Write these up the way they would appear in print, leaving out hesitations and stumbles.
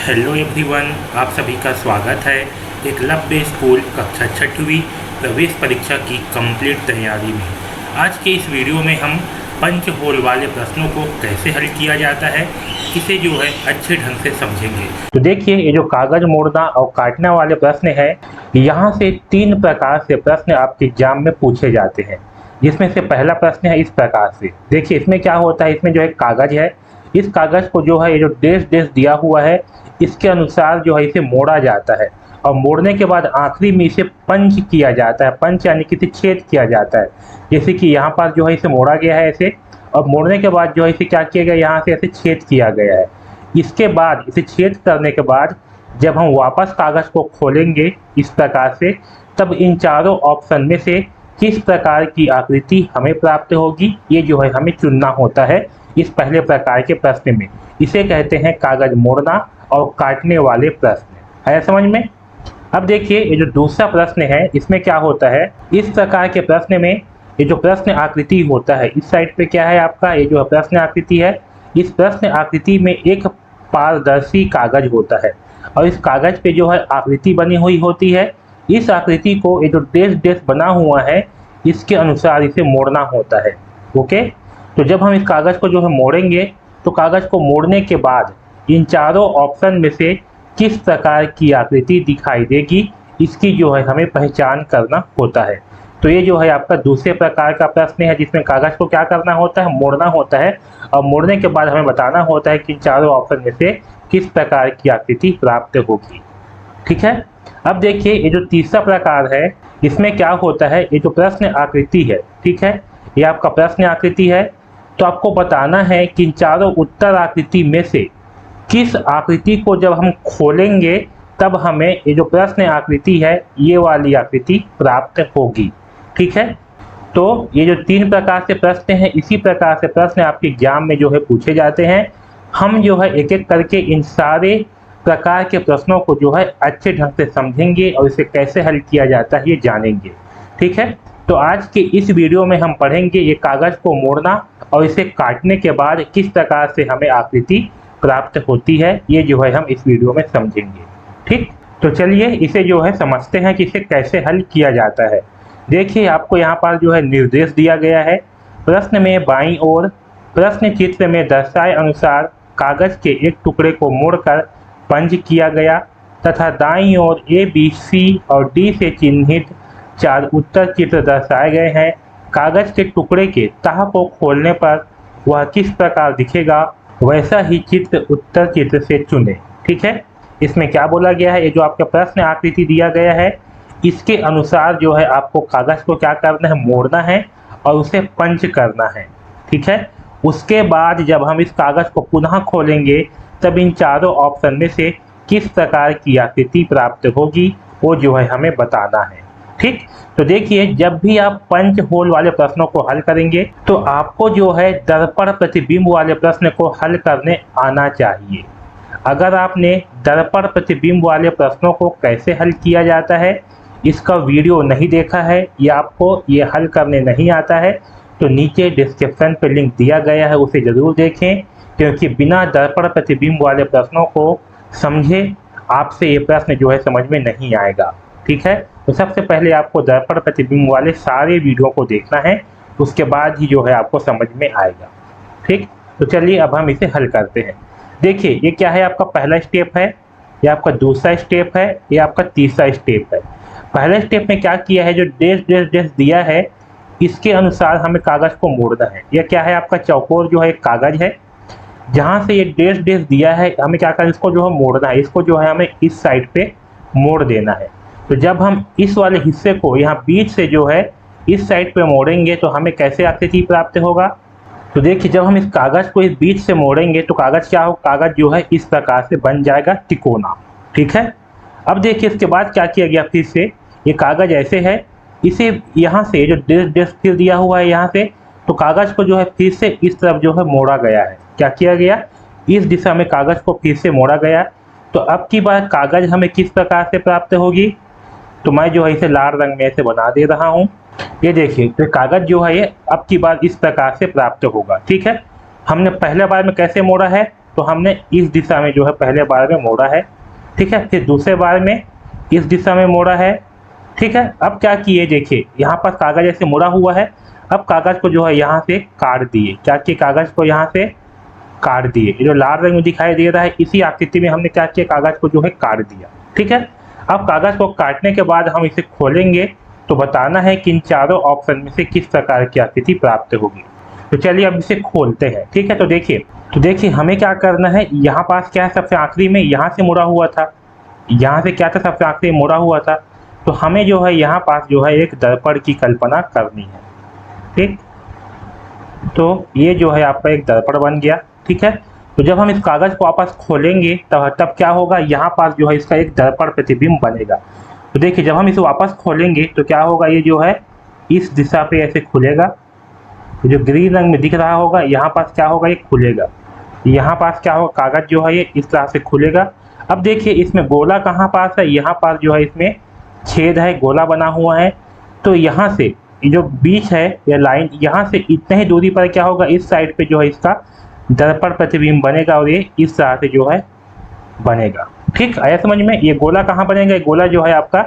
Hello everyone, आप सभी का स्वागत है एकलव्य स्कूल कक्षा 6वीं प्रवेश परीक्षा की कंप्लीट तैयारी में। आज के इस वीडियो में हम पंच होल वाले प्रश्नों को कैसे हल किया जाता है, इसे जो है अच्छे ढंग से समझेंगे। तो देखिए, ये जो कागज मोड़ना और काटने वाले प्रश्न है, यहाँ से 3 प्रकार से प्रश्न आपके एग्जाम में पूछे जाते हैं। जिसमें से पहला प्रश्न है इस प्रकार से। देखिए इसमें क्या होता है, इसमें जो है कागज है, इस कागज को जो है ये जो डेश डेश दिया हुआ है, इसके अनुसार जो है इसे मोड़ा जाता है और मोड़ने के बाद आखिरी में इसे पंच किया जाता है। पंच यानी कि इसे छेद किया जाता है। जैसे कि यहाँ पर जो है इसे मोड़ा गया है ऐसे, और मोड़ने के बाद जो है इसे क्या किया गया, यहाँ से ऐसे छेद किया गया है। इसके बाद इसे छेद करने के बाद जब हम वापस कागज को खोलेंगे इस प्रकार से, तब इन चारों ऑप्शन में से किस प्रकार की आकृति हमें प्राप्त होगी, ये जो है हमें चुनना होता है इस पहले प्रकार के प्रश्न में। इसे कहते हैं कागज मोड़ना और काटने वाले प्रश्न। है समझ में? अब देखिए, ये जो दूसरा प्रश्न है इसमें क्या होता है, इस प्रकार के प्रश्न में ये जो प्रश्न आकृति होता है, इस साइड पे क्या है आपका, ये जो प्रश्न आकृति है, इस प्रश्न आकृति में एक पारदर्शी कागज होता है और इस कागज पे जो है आकृति बनी हुई होती है। इस आकृति को ये जो डेश डेश बना हुआ है, इसके अनुसार इसे मोड़ना होता है। ओके, तो जब हम इस कागज को जो है मोड़ेंगे, तो कागज को मोड़ने के बाद इन चारों ऑप्शन में से किस प्रकार की आकृति दिखाई देगी, इसकी जो है हमें पहचान करना होता है। तो ये जो है आपका दूसरे प्रकार का प्रश्न है, जिसमें कागज को क्या करना होता है, मोड़ना होता है और मोड़ने के बाद हमें बताना होता है कि इन चारों ऑप्शन में से किस प्रकार की आकृति प्राप्त होगी। ठीक है। अब देखिए, ये जो तीसरा प्रकार है, इसमें क्या होता है, ये जो प्रश्न आकृति है, ठीक है, ये आपका प्रश्न आकृति है, तो आपको बताना है कि इन चारों उत्तर आकृति में से किस आकृति को जब हम खोलेंगे तब हमें ये जो प्रश्न आकृति है, ये वाली आकृति प्राप्त होगी। ठीक है। तो ये जो 3 प्रकार से प्रश्न हैं, इसी प्रकार से प्रश्न आपके एग्जाम में जो है पूछे जाते हैं। हम जो है एक एक करके इन सारे प्रकार के प्रश्नों को जो है अच्छे ढंग से समझेंगे और इसे कैसे हल किया जाता है ये जानेंगे। ठीक है। तो आज के इस वीडियो में हम पढ़ेंगे ये कागज को मोड़ना और इसे काटने के बाद किस प्रकार से हमें आकृति प्राप्त होती है, ये जो है हम इस वीडियो में समझेंगे। ठीक, तो चलिए इसे जो है समझते हैं कि इसे कैसे हल किया जाता है। देखिए, आपको यहाँ पर जो है निर्देश दिया गया है। प्रश्न में बाईं ओर प्रश्न चित्र में दर्शाए अनुसार कागज के एक टुकड़े को मोड़कर पंच किया गया तथा दाईं ओर ए, बी, सी और डी से चिन्हित 4 उत्तर चित्र दर्शाए गए हैं। कागज के टुकड़े के तह को खोलने पर वह किस प्रकार दिखेगा, वैसा ही चित्र उत्तर चित्र से चुने। ठीक है। इसमें क्या बोला गया है, ये जो आपका प्रश्न आकृति दिया गया है, इसके अनुसार जो है आपको कागज को क्या करना है, मोड़ना है और उसे पंच करना है। ठीक है। उसके बाद जब हम इस कागज को पुनः खोलेंगे, तब इन चारों ऑप्शन में से किस प्रकार की आकृति प्राप्त होगी, वो जो है हमें बताना है। ठीक, तो देखिए, जब भी आप पंच होल वाले प्रश्नों को हल करेंगे, तो आपको जो है दर्पण प्रतिबिंब वाले प्रश्न को हल करने आना चाहिए। अगर आपने दर्पण प्रतिबिंब वाले प्रश्नों को कैसे हल किया जाता है, इसका वीडियो नहीं देखा है या आपको ये हल करने नहीं आता है, तो नीचे डिस्क्रिप्शन पे लिंक दिया गया है, उसे ज़रूर देखें, क्योंकि बिना दर्पण प्रतिबिंब वाले प्रश्नों को समझे आपसे ये प्रश्न जो है समझ में नहीं आएगा। ठीक है। तो सबसे पहले आपको दर्पण प्रतिबिंब वाले सारे वीडियो को देखना है, उसके बाद ही जो है आपको समझ में आएगा। ठीक, तो चलिए अब हम इसे हल करते हैं। देखिए, ये क्या है, आपका पहला स्टेप है, ये आपका दूसरा स्टेप है, ये आपका तीसरा स्टेप है। पहले स्टेप में क्या किया है, जो डेश डेश डेश दिया है, इसके अनुसार हमें कागज को मोड़ना है। यह क्या है, आपका चौकोर जो है एक कागज है, जहाँ से ये डेश डेश दिया है, हमें क्या करना है, इसको जो है मोड़ना है। इसको जो है हमें इस साइड पे मोड़ देना है। तो जब हम इस वाले हिस्से को यहाँ बीच से जो है इस साइड पे मोड़ेंगे, तो हमें कैसे आकृति प्राप्त होगा। तो देखिए, जब हम इस कागज को इस बीच से मोड़ेंगे, तो कागज क्या हो, कागज जो है इस प्रकार से बन जाएगा तिकोना। ठीक है। अब देखिए, इसके बाद क्या किया गया, फिर से ये कागज ऐसे है, इसे यहाँ से जो डेश डेश फिर दिया हुआ है यहाँ से, तो कागज को जो है फिर से इस तरफ जो है मोड़ा गया है। क्या किया गया, इस दिशा में कागज को फिर से मोड़ा गया। तो अब की बार कागज हमें किस प्रकार से प्राप्त होगी, तो मैं जो है इसे लाल रंग में ऐसे बना दे रहा हूँ। ये देखिए, तो कागज जो है ये अब की बार इस प्रकार से प्राप्त होगा। ठीक है। हमने पहले बार में कैसे मोड़ा है, तो हमने इस दिशा में जो है पहले बार में मोड़ा है, ठीक है। फिर दूसरे बार में इस दिशा में मोड़ा है, ठीक है। अब क्या किए, देखिए यहाँ पर कागज ऐसे मुड़ा हुआ है। अब कागज को जो है यहाँ से काट दिए, क्या किए, कागज को यहाँ से काट दिए। ये जो लाल रंग में दिखाई दे रहा है, इसी आकृति में हमने क्या किया, कागज को जो है काट दिया, ठीक है। अब कागज को काटने के बाद हम इसे खोलेंगे तो बताना है कि इन चारों ऑप्शन में से किस प्रकार की आकृति प्राप्त होगी। तो चलिए अब इसे खोलते हैं, ठीक है। तो देखिए हमें क्या करना है, यहाँ पास क्या है, सबसे आखिरी में यहाँ से मुड़ा हुआ था, यहाँ से क्या था, सबसे आखिरी में मुड़ा हुआ था। तो हमें जो है यहाँ पास जो है एक दर्पण की कल्पना करनी है, ठीक। तो ये जो है आपका एक दर्पण बन गया, ठीक है। तो जब हम इस कागज को वापस खोलेंगे तब क्या होगा, यहाँ पास जो है इसका एक दर्पण प्रतिबिंब बनेगा। तो देखिए जब हम इसे वापस खोलेंगे तो क्या होगा, ये जो है इस दिशा पे ऐसे खुलेगा, जो ग्रीन रंग में दिख रहा होगा, यहाँ पास क्या होगा, ये खुलेगा। यहाँ पास क्या होगा, कागज जो है ये इस तरह से खुलेगा। अब देखिए इसमें गोला कहाँ पास है, यहाँ पास जो है इसमें छेद है, गोला बना हुआ है। तो यहाँ से जो बीच है या लाइन, यहाँ से इतने ही दूरी पर क्या होगा, इस साइड पे जो है इसका दर्पण प्रतिबिंब बनेगा और ये इस तरह से जो है बनेगा, ठीक। आया समझ में। ये गोला कहाँ बनेगा, ये गोला जो है आपका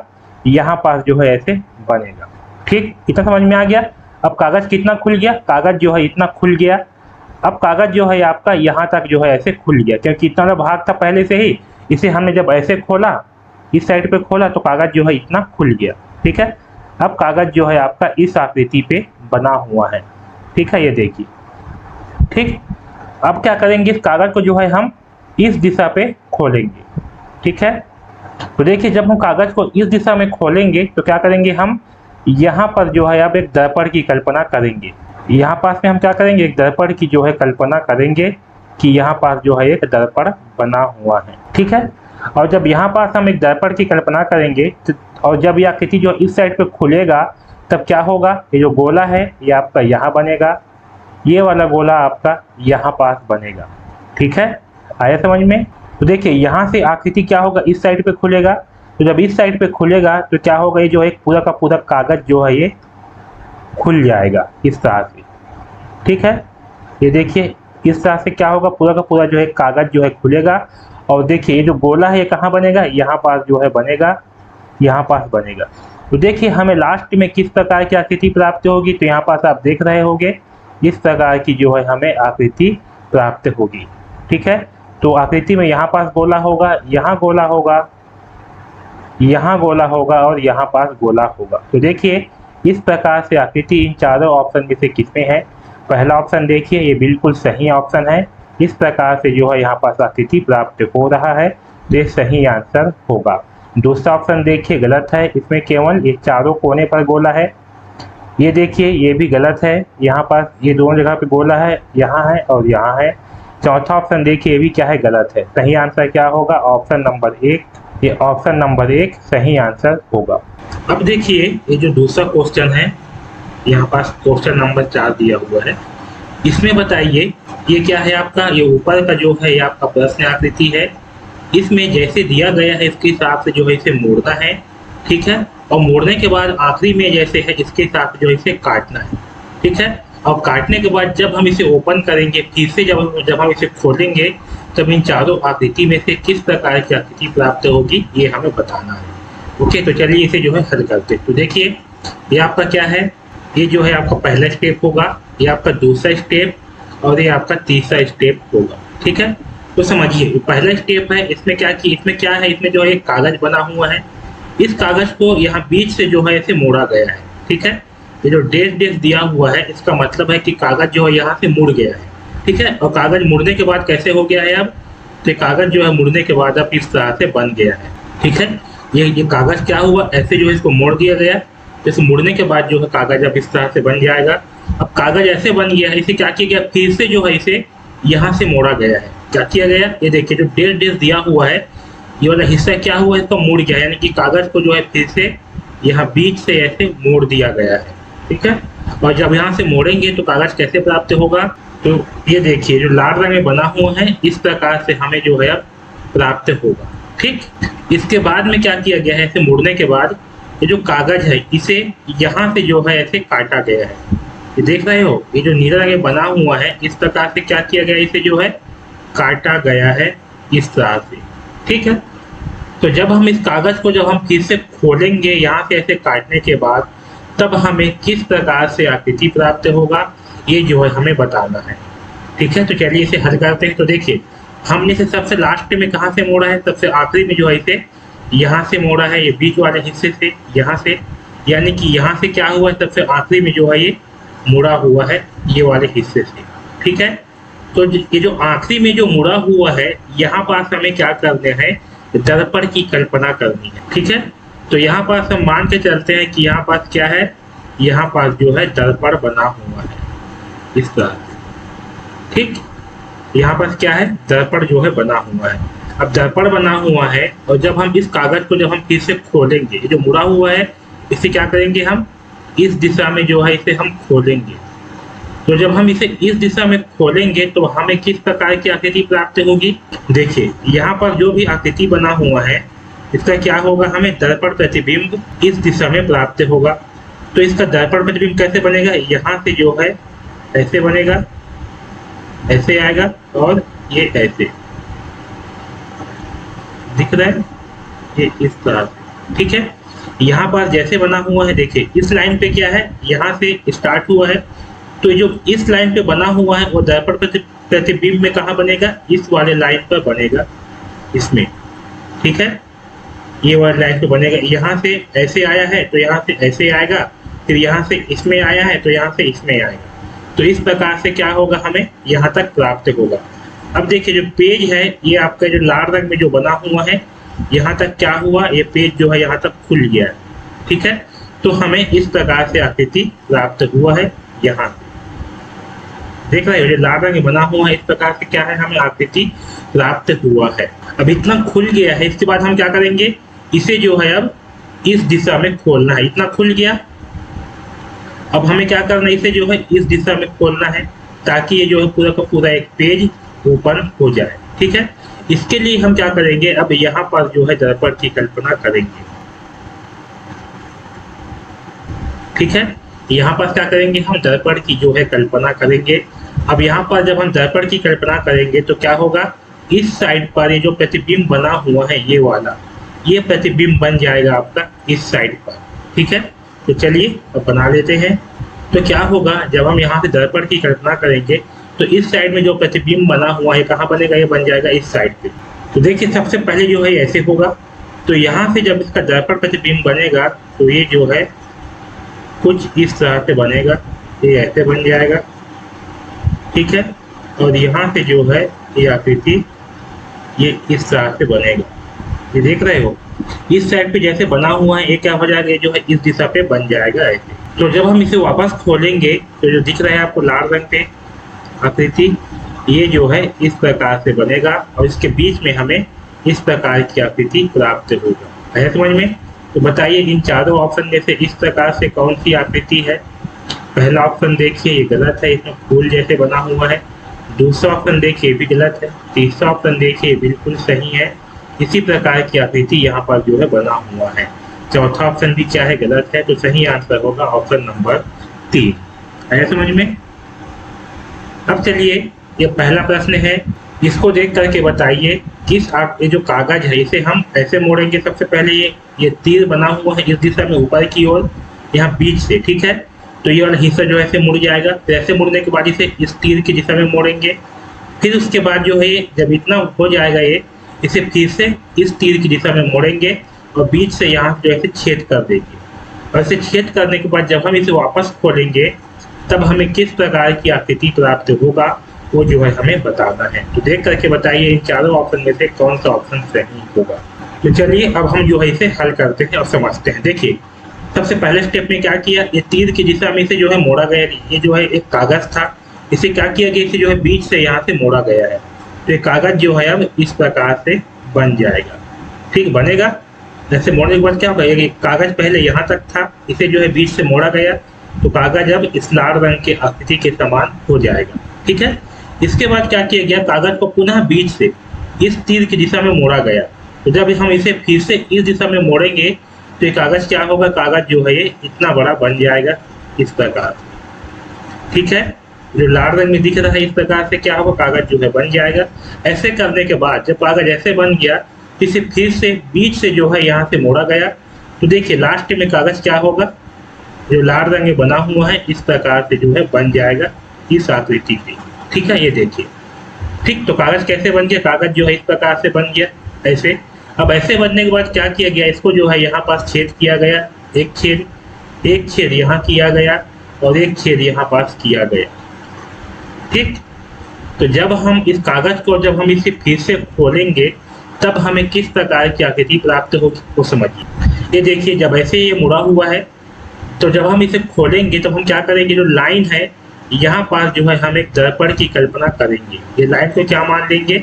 यहाँ पास जो है ऐसे बनेगा, ठीक। इतना समझ में आ गया। अब कागज कितना खुल गया, कागज जो है इतना खुल गया। अब कागज जो है आपका यहाँ तक जो है ऐसे खुल गया, क्योंकि इतना भाग था पहले से ही, इसे हमने जब ऐसे खोला, इस साइड पे खोला तो कागज जो है इतना खुल गया, ठीक है। अब कागज जो है आपका इस आकृति पे बना हुआ है, ठीक है, ये देखिए, ठीक। अब क्या करेंगे, इस कागज को जो है हम इस दिशा पे खोलेंगे, ठीक है। तो देखिए जब हम कागज को इस दिशा में खोलेंगे तो क्या करेंगे, हम यहाँ पर जो है अब एक दर्पण की कल्पना करेंगे। यहाँ पास में हम क्या करेंगे, एक दर्पण की जो है कल्पना करेंगे कि यहाँ पास जो है एक दर्पण बना हुआ है, ठीक है। और जब यहाँ पास हम एक दर्पण की कल्पना करेंगे और जब यह आकृति जो इस साइड पे खुलेगा तब क्या होगा, ये जो गोला है ये आपका यहाँ बनेगा, ये वाला गोला आपका यहाँ पास बनेगा, ठीक है। आया समझ में। तो देखिए यहाँ से आकृति क्या होगा, इस साइड पे खुलेगा। तो जब इस साइड पे खुलेगा तो क्या होगा, ये जो एक पूरा का पूरा कागज जो है ये खुल जाएगा इस तरह से, ठीक है। ये देखिए इस तरह से क्या होगा, पूरा का पूरा जो है कागज जो है खुलेगा। और देखिए ये जो गोला है ये कहाँ बनेगा, यहाँ पास जो है बनेगा, यहाँ पास बनेगा। तो देखिए हमें लास्ट में किस प्रकार की आकृति प्राप्त होगी, तो यहाँ पास आप देख रहे होंगे इस प्रकार की जो है हमें आकृति प्राप्त होगी, ठीक है। तो आकृति में यहाँ पास गोला होगा, यहाँ गोला होगा, यहाँ गोला होगा और यहाँ पास गोला होगा। तो देखिए इस प्रकार से आकृति इन चारों ऑप्शन में से किसमें है। पहला ऑप्शन देखिए ये बिल्कुल सही ऑप्शन है, इस प्रकार से जो है यहाँ पास आकृति प्राप्त हो रहा है, तो ये सही आंसर होगा। दूसरा ऑप्शन देखिए गलत है, इसमें केवल ये चारों कोने पर गोला है। ये देखिए ये भी गलत है, यहाँ पास ये दोनों जगह पे गोला है, यहाँ है और यहाँ है। चौथा ऑप्शन देखिए ये भी क्या है, गलत है। सही आंसर क्या होगा, ऑप्शन नंबर 1, ये ऑप्शन नंबर 1 सही आंसर होगा। अब देखिए ये जो दूसरा क्वेश्चन है, यहाँ पास क्वेश्चन नंबर 4 दिया हुआ है, इसमें बताइए ये क्या है आपका, ये ऊपर का जो है ये आपका प्रश्न आकृति है, इसमें जैसे दिया गया है इसके हिसाब से जो है इसे मोड़ना है, ठीक है। और मोड़ने के बाद आखिरी में जैसे है इसके हिसाब से जो है इसे काटना है, ठीक है। और काटने के बाद जब हम इसे ओपन करेंगे, फिर से जब हम इसे खोलेंगे तब इन चारों आकृति में से किस प्रकार की आकृति प्राप्त होगी ये हमें बताना है। ओके, तो चलिए इसे जो है हल करते। तो देखिए ये आपका क्या है, ये जो है आपका पहला स्टेप होगा, ये आपका दूसरा स्टेप और ये आपका तीसरा स्टेप होगा, ठीक है। तो समझिए पहला स्टेप है, इसमें क्या है, इसमें जो है एक कागज बना हुआ है, इस कागज को यहाँ बीच से जो है ऐसे मोड़ा गया है, ठीक है। ये जो डैश डैश दिया हुआ है इसका मतलब है कि कागज जो है यहाँ से मुड़ गया है, ठीक है। और कागज मुड़ने के बाद कैसे हो गया है, अब तो कागज जो है मुड़ने के बाद अब इस तरह से बन गया है, ठीक है। ये कागज क्या हुआ, ऐसे जो है इसको मोड़ दिया गया, जैसे मुड़ने के बाद जो है कागज अब इस तरह से बन जाएगा। अब कागज ऐसे बन गया है, इसे क्या किया गया, फिर से जो है इसे यहाँ से मोड़ा गया है। क्या किया गया, ये देखिए जो डैश डैश दिया हुआ है ये वाला हिस्सा क्या हुआ, इसका मुड़ गया, यानी कि कागज को जो है फिर से यहाँ बीच से ऐसे मोड़ दिया गया है, ठीक है। और जब यहाँ से मोड़ेंगे तो कागज कैसे प्राप्त होगा, तो ये देखिए जो लाल रंग में बना हुआ है इस प्रकार से हमें जो है अब प्राप्त होगा, ठीक। इसके बाद में क्या किया गया है, इसे मोड़ने के बाद ये जो कागज है इसे यहाँ से जो है ऐसे काटा गया है। ये देख रहे हो, ये जो नीला रंग में बना हुआ है इस प्रकार से क्या किया गया, इसे जो है काटा गया है इस तरह से। ठीक है, तो जब हम इस कागज को जब हम फिर से खोलेंगे यहाँ से ऐसे काटने के बाद, तब हमें किस प्रकार से आकृति प्राप्त होगा ये जो है हमें बताना है। ठीक है, तो चलिए इसे हल करते हैं। तो देखिए हमने इसे सबसे लास्ट में कहाँ से मोड़ा है, सबसे आखिरी में जो है इसे यहाँ से मोड़ा है, ये बीच वाले हिस्से से, यहाँ से, यानी कि यहाँ से क्या हुआ है, सबसे आखिरी में जो है ये मुड़ा हुआ है ये वाले हिस्से से। ठीक है, तो ये जो आखिरी में जो मुड़ा हुआ है यहाँ पास हमें क्या करना है, दर्पण की कल्पना करनी है। ठीक है, तो यहाँ पास हम मान के चलते हैं कि यहाँ पास क्या है, यहाँ पास जो है दर्पण बना हुआ है इस तरह। ठीक, यहाँ पास क्या है, दर्पण जो है बना हुआ है। अब दर्पण बना हुआ है और जब हम इस कागज को जब हम फिर से खोलेंगे, ये जो मुड़ा हुआ है इसे क्या करेंगे, हम इस दिशा में जो है इसे हम खोलेंगे। तो जब हम इसे इस दिशा में खोलेंगे तो हमें किस प्रकार की आकृति प्राप्त होगी। देखिए यहाँ पर जो भी आकृति बना हुआ है इसका क्या होगा, हमें दर्पण प्रतिबिंब इस दिशा में प्राप्त होगा। तो इसका दर्पण प्रतिबिंब कैसे बनेगा, यहाँ से जो है ऐसे बनेगा, ऐसे आएगा और ये ऐसे दिख रहा है, ये इस तरह से। ठीक है, यहाँ पर जैसे बना हुआ है, देखिए इस लाइन पे क्या है, यहाँ से स्टार्ट हुआ है, तो जो इस लाइन पे बना हुआ है वो दर्पण प्रतिबिंब में कहाँ बनेगा, इस वाले लाइन पर बनेगा, इसमें। ठीक है, ये वाले लाइन पे बनेगा। यहाँ से ऐसे आया है तो यहाँ से ऐसे आएगा, फिर यहाँ से इसमें आया है तो यहाँ से इसमें आएगा। तो इस प्रकार से क्या होगा, हमें यहाँ तक प्राप्त होगा। अब देखिए जो पेज है ये आपका जो लाल रंग में जो बना हुआ है, यहाँ तक क्या हुआ, ये पेज जो है यहाँ तक खुल गया है। ठीक है, तो हमें इस प्रकार से आकृति प्राप्त हुआ है। यहाँ देख रहे हो जो लाल रंग बना हुआ है, इस प्रकार से क्या है, हमें आकृति प्राप्त हुआ है। अब इतना खुल गया है, इसके बाद हम क्या करेंगे, इसे जो है अब इस दिशा में खोलना है। इतना खुल गया, अब हमें क्या करना है, इसे जो है इस दिशा में खोलना है ताकि ये जो है पूरा का पूरा एक पेज ओपन हो जाए। ठीक है, इसके लिए हम क्या करेंगे, अब यहाँ पर जो है दर्पण की कल्पना करेंगे। ठीक है, यहाँ पर क्या करेंगे, हम दर्पण की जो है कल्पना करेंगे। अब यहाँ पर जब हम दर्पण की कल्पना करेंगे तो क्या होगा, इस साइड पर ये जो प्रतिबिंब बना हुआ है ये वाला, ये प्रतिबिंब बन जाएगा आपका इस साइड पर। ठीक है, तो चलिए अब बना लेते हैं। तो क्या होगा, जब हम यहाँ से दर्पण की कल्पना करेंगे तो इस साइड में जो प्रतिबिंब बना हुआ है कहाँ बनेगा, ये बन जाएगा इस साइड पे। तो देखिए सबसे पहले जो है ऐसे होगा, तो यहाँ से जब इसका दर्पण प्रतिबिंब बनेगा तो ये जो है कुछ इस तरह से बनेगा, ये ऐसे बन जाएगा। ठीक है, और यहाँ से जो है ये आकृति ये इस तरह से बनेगा, ये देख रहे हो, इस साइड पे जैसे बना हुआ है ये क्या हो जाएगा, ये जो है इस दिशा पे बन जाएगा ऐसे। तो जब हम इसे वापस खोलेंगे तो जो दिख रहा है आपको लाल रंग पे आकृति, ये जो है इस प्रकार से बनेगा और इसके बीच में हमें इस प्रकार की आकृति प्राप्त होगा। है समझ में? तो बताइए इन चारों ऑप्शन में से इस प्रकार से कौन सी आकृति है। पहला ऑप्शन देखिए ये गलत है, इसमें फूल जैसे बना हुआ है। दूसरा ऑप्शन देखिए भी गलत है। तीसरा ऑप्शन देखिए बिल्कुल सही है। इसी प्रकार की आकृति यहाँ पर जो है बना हुआ है। चौथा ऑप्शन भी क्या है, गलत है। तो सही आंसर होगा ऑप्शन नंबर 3। है समझ में? अब चलिए ये पहला प्रश्न है, इसको देख करके बताइए किस ये जो कागज है इसे हम ऐसे मोड़ेंगे। सबसे पहले ये तीर बना हुआ है इस दिशा में ऊपर की ओर, यहाँ बीच से, ठीक है। तो ये वाला हिस्सा जो ऐसे मुड़ जाएगा। तो ऐसे मुड़ने के बाद इसे इस तीर की दिशा में मोड़ेंगे। फिर उसके बाद जो है जब इतना हो जाएगा ये, इसे फिर से इस तीर की दिशा में मोड़ेंगे और बीच से यहाँ जो ऐसे छेद कर देंगे। और इसे छेद करने के बाद जब हम इसे वापस खोलेंगे तब हमें किस प्रकार की आकृति प्राप्त होगा वो जो है हमें बताना है। तो देख करके बताइए इन चारों ऑप्शन में से कौन सा ऑप्शन सही होगा। तो चलिए अब हम जो है इसे हल करते हैं और समझते हैं। देखिए सबसे पहले स्टेप में क्या किया, ये तीर की दिशा में इसे जो है मोड़ा गया। ये जो है एक कागज था, इसे क्या किया गया, इसे जो है बीच से यहाँ से मोड़ा गया है। तो ये कागज जो है अब इस प्रकार से बन जाएगा। ठीक बनेगा। जैसे मोड़ने के बाद क्या होगा, ये कागज पहले यहाँ तक था, इसे जो है बीच से मोड़ा गया तो कागज अब इस लाल रंग के आकृति के समान हो जाएगा। ठीक है। इसके बाद क्या किया गया, कागज को पुनः बीच से इस तीर की दिशा में मोड़ा गया। तो जब हम इसे फिर से इस दिशा में मोड़ेंगे तो ये कागज क्या होगा, कागज जो है ये इतना बड़ा बन जाएगा इस प्रकार। ठीक है। जो लाल रंग में दिख रहा है इस प्रकार से क्या होगा, कागज जो है बन जाएगा। ऐसे करने के बाद जब कागज ऐसे बन गया तो इसे फिर से बीच से जो है यहाँ से मोड़ा गया, तो देखिए लास्ट में कागज क्या होगा, जो लाल रंग में बना हुआ है इस प्रकार से जो है बन जाएगा इस आकृति से। ठीक है, ये देखिए। ठीक, तो कागज कैसे बन गया, कागज जो है इस प्रकार से बन गया ऐसे। अब ऐसे बनने के बाद क्या किया गया, इसको जो है यहाँ पास छेद किया गया, एक छेद यहाँ किया गया और एक छेद यहाँ पास किया गया। ठीक, तो जब हम इस कागज को जब हम इसे फिर से खोलेंगे तब हमें किस प्रकार की आकृति प्राप्त होगी वो समझिए। ये देखिए, जब ऐसे ये मुड़ा हुआ है तो जब हम इसे खोलेंगे तो हम क्या करेंगे, जो लाइन है यहाँ पास जो है हम एक दर्पण की कल्पना करेंगे। ये लाइन को क्या मान लेंगे,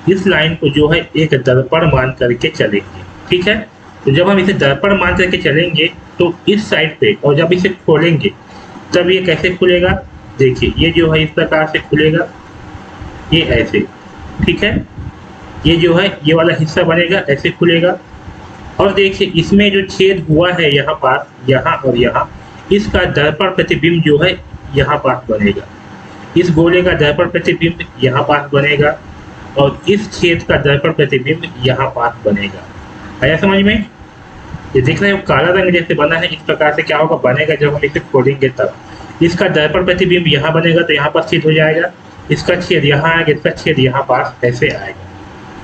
इस लाइन को जो है एक दर्पण मान करके चलेंगे। ठीक है, तो जब हम इसे दर्पण मान करके चलेंगे तो इस साइड पे, और जब इसे खोलेंगे तब ये कैसे खुलेगा, देखिए ये जो है इस प्रकार से खुलेगा, ये ऐसे। ठीक है, ये जो है ये वाला हिस्सा बनेगा ऐसे खुलेगा। और देखिए इसमें जो छेद हुआ है यहाँ पास, यहाँ और यहाँ, इसका दर्पण प्रतिबिंब जो है यहाँ पास बनेगा। इस गोले का दर्पण प्रतिबिंब यहाँ पास बनेगा और इस छेद का दर्पण प्रतिबिंब यहाँ पास बनेगा। आया समझ में? ये दिख रहा है काला रंग जैसे बना है, इस प्रकार से क्या होगा, बनेगा जब हम इसे खोलेंगे तब। इसका दर्पण प्रतिबिंब यहाँ बनेगा तो यहाँ पास छेद हो जाएगा, इसका छेद यहाँ आएगा, इसका छेद यहाँ पास ऐसे आएगा।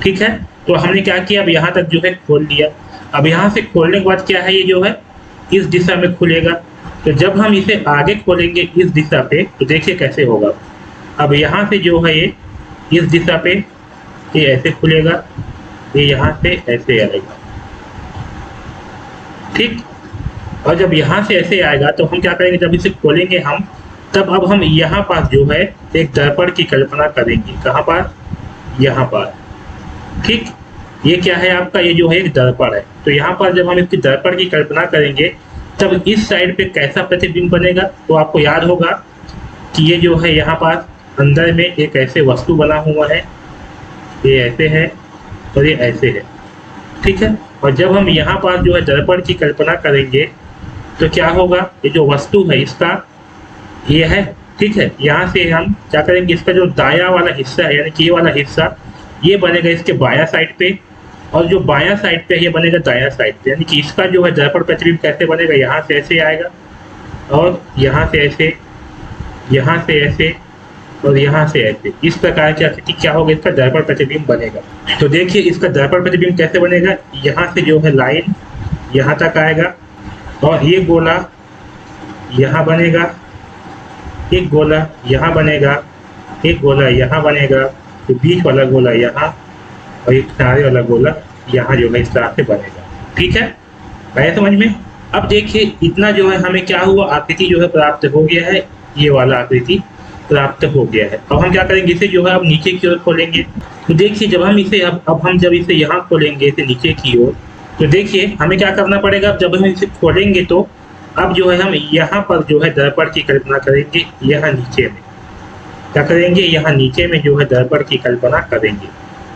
ठीक है, तो हमने क्या किया, अब यहाँ तक जो है खोल लिया। अब यहाँ से खोलने के बाद क्या है, ये जो है इस दिशा में खुलेगा। तो जब हम इसे आगे खोलेंगे इस दिशा पे तो देखिए कैसे होगा। अब यहाँ से जो है ये इस दिशा पे ये ऐसे खुलेगा, ये यहाँ से ऐसे आएगा। ठीक, और जब यहाँ से ऐसे आएगा तो हम क्या करेंगे, जब इसे खोलेंगे हम तब अब हम यहाँ पास जो है एक दर्पण की कल्पना करेंगे। कहाँ पास, यहाँ पास। ठीक, ये क्या है आपका, ये जो है एक दर्पण है। तो यहाँ पर जब हम इसकी दर्पण की कल्पना करेंगे तब इस साइड पे कैसा प्रतिबिंब बनेगा, तो आपको याद होगा कि ये जो है यहाँ पास अंदर में एक ऐसे वस्तु बना हुआ है, ये ऐसे है और ये ऐसे है। ठीक है, और जब हम यहाँ पास जो है दर्पण की कल्पना करेंगे तो क्या होगा, ये जो वस्तु है इसका ये है। ठीक है, यहाँ से हम क्या करेंगे, इसका जो दायां वाला हिस्सा है यानी कि ये वाला हिस्सा ये बनेगा इसके बायां साइड पे, और जो बायां साइड पे ये बनेगा दायां साइड पे। यानी कि इसका जो है दर्पण प्रतिबिंब कैसे बनेगा, यहाँ से ऐसे आएगा और यहाँ से ऐसे, यहाँ से ऐसे और यहाँ से ऐसे। इस प्रकार की आकृति क्या होगा, इसका दर्पण प्रतिबिंब बनेगा। तो देखिए इसका दर्पण प्रतिबिंब कैसे बनेगा, यहाँ से जो है लाइन यहाँ तक आएगा और ये गोला यहाँ बनेगा, एक गोला यहाँ बनेगा, एक गोला यहाँ बनेगा, तो बीच वाला गोला यहाँ और एक किनारे वाला गोला यहाँ जो है इस तरह से बनेगा। ठीक है, आया समझ में? अब देखिए इतना जो है हमें क्या हुआ, आकृति जो है प्राप्त हो गया है, ये वाला आकृति प्राप्त हो गया है। अब हम क्या करेंगे, इसे जो है अब नीचे की ओर खोलेंगे। तो देखिए जब हम इसे अब हम जब इसे यहाँ खोलेंगे इसे नीचे की ओर, तो देखिए हमें क्या करना पड़ेगा, जब हम इसे खोलेंगे तो अब जो है हम यहाँ पर जो है दर्पण की कल्पना करेंगे। यहाँ नीचे में क्या करेंगे, यहाँ नीचे में जो है दर्पण की कल्पना करेंगे।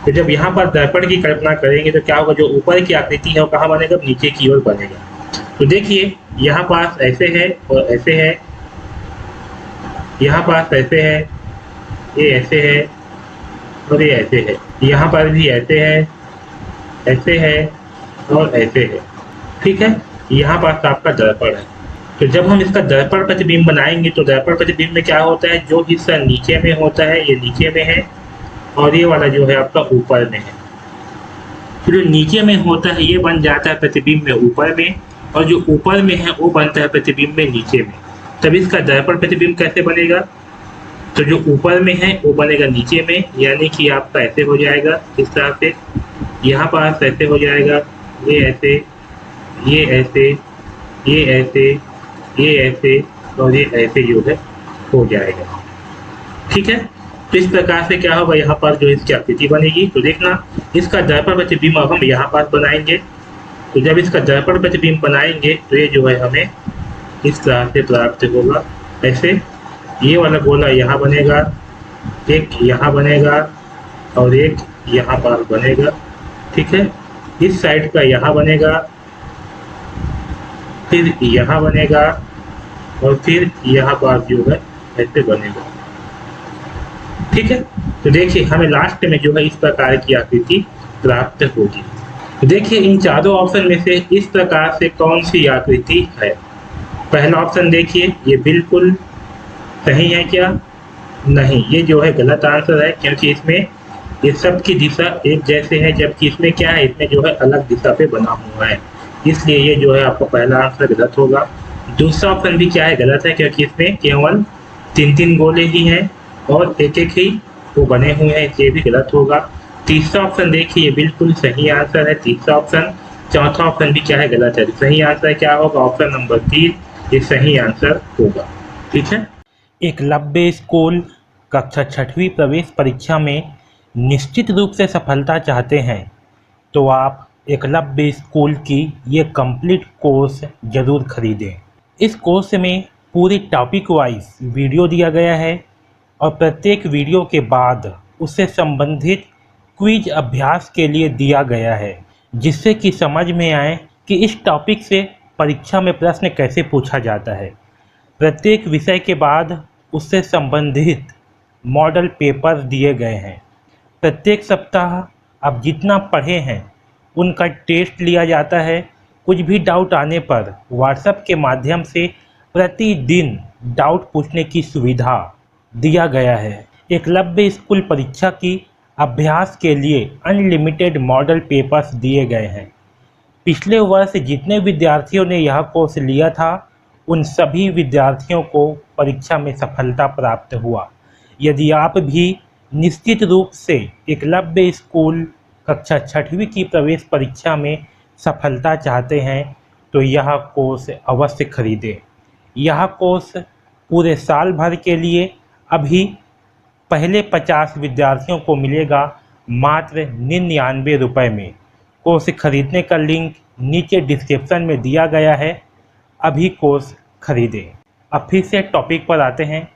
तो जब यहाँ पर दर्पण की कल्पना करेंगे तो क्या होगा, जो ऊपर की आकृति है वो कहाँ बनेगा, नीचे की ओर बनेगा। तो देखिए यहाँ पास ऐसे है और ऐसे है, यहाँ पास ऐसे है, ये ऐसे है और ये ऐसे है, यहाँ पर भी ऐसे है, ऐसे है और ऐसे है। ठीक है, यहाँ पास आपका दर्पण है। तो जब हम इसका दर्पण प्रतिबिंब बनाएंगे तो दर्पण प्रतिबिंब में क्या होता है, जो हिस्सा नीचे में होता है ये नीचे में है और ये वाला जो है आपका ऊपर में है। फिर जो नीचे में होता है ये बन जाता है प्रतिबिंब में ऊपर में, और जो ऊपर में है वो बनता है प्रतिबिंब में नीचे में। तब इसका दर्पण प्रतिबिंब कैसे बनेगा, तो जो ऊपर में है वो बनेगा नीचे में, यानी कि आपका ऐसे हो जाएगा इस तरह से, यहाँ पास ऐसे हो जाएगा, ये ऐसे, ये ऐसे, ये ऐसे, ये ऐसे और ये ऐसे जो है हो जाएगा। ठीक है, तो इस प्रकार से क्या होगा, यहाँ पर जो इसकी आकृति बनेगी। तो देखना इसका दर्पण प्रतिबिंब अब हम यहाँ पास बनाएंगे। तो जब इसका दर्पण प्रतिबिंब बनाएंगे तो ये जो है हमें इस तरह से प्राप्त होगा। ऐसे ये वाला गोला यहाँ बनेगा, एक यहाँ बनेगा और एक यहाँ पास बनेगा। ठीक है, इस साइड का यहाँ बनेगा, फिर यहाँ बनेगा और फिर यहाँ पास जो है ऐसे बनेगा। ठीक है। तो देखिए हमें लास्ट में जो है इस प्रकार की आकृति प्राप्त होगी। तो देखिए इन चारों ऑप्शन में से इस प्रकार से कौन सी आकृति है। पहला ऑप्शन देखिए, ये बिल्कुल सही है क्या? नहीं, ये जो है गलत आंसर है, क्योंकि इसमें ये सब की दिशा एक जैसे है, जबकि इसमें क्या है, इसमें जो है अलग दिशा पे बना हुआ है, इसलिए ये जो है आपका पहला आंसर गलत होगा। दूसरा ऑप्शन भी क्या है, गलत है, क्योंकि इसमें केवल 3-3 गोले ही हैं और एक-एक ही वो बने हुए हैं, इसलिए भी गलत होगा। तीसरा ऑप्शन देखिए, ये बिल्कुल सही आंसर है, तीसरा ऑप्शन। चौथा ऑप्शन भी क्या है, गलत है। सही आंसर क्या होगा? ऑप्शन नंबर 3 ये सही आंसर होगा। ठीक है। एकलव्य स्कूल कक्षा 6वीं प्रवेश परीक्षा में निश्चित रूप से सफलता चाहते हैं तो आप एकलव्य स्कूल की ये कंप्लीट कोर्स ज़रूर खरीदें। इस कोर्स में पूरी टॉपिक वाइज वीडियो दिया गया है और प्रत्येक वीडियो के बाद उससे संबंधित क्विज अभ्यास के लिए दिया गया है, जिससे कि समझ में आए कि इस टॉपिक से परीक्षा में प्रश्न कैसे पूछा जाता है। प्रत्येक विषय के बाद उससे संबंधित मॉडल पेपर दिए गए हैं। प्रत्येक सप्ताह आप जितना पढ़े हैं उनका टेस्ट लिया जाता है। कुछ भी डाउट आने पर व्हाट्सएप के माध्यम से प्रतिदिन डाउट पूछने की सुविधा दिया गया है। एकलव्य स्कूल परीक्षा की अभ्यास के लिए अनलिमिटेड मॉडल पेपर्स दिए गए हैं। पिछले वर्ष जितने विद्यार्थियों ने यह कोर्स लिया था उन सभी विद्यार्थियों को परीक्षा में सफलता प्राप्त हुआ। यदि आप भी निश्चित रूप से एकलव्य स्कूल कक्षा 6वीं की प्रवेश परीक्षा में सफलता चाहते हैं तो यह कोर्स अवश्य खरीदें। यह कोर्स पूरे साल भर के लिए अभी पहले 50 विद्यार्थियों को मिलेगा मात्र 99 रुपये में। कोर्स खरीदने का लिंक नीचे डिस्क्रिप्शन में दिया गया है, अभी कोर्स खरीदें। अब फिर से टॉपिक पर आते हैं।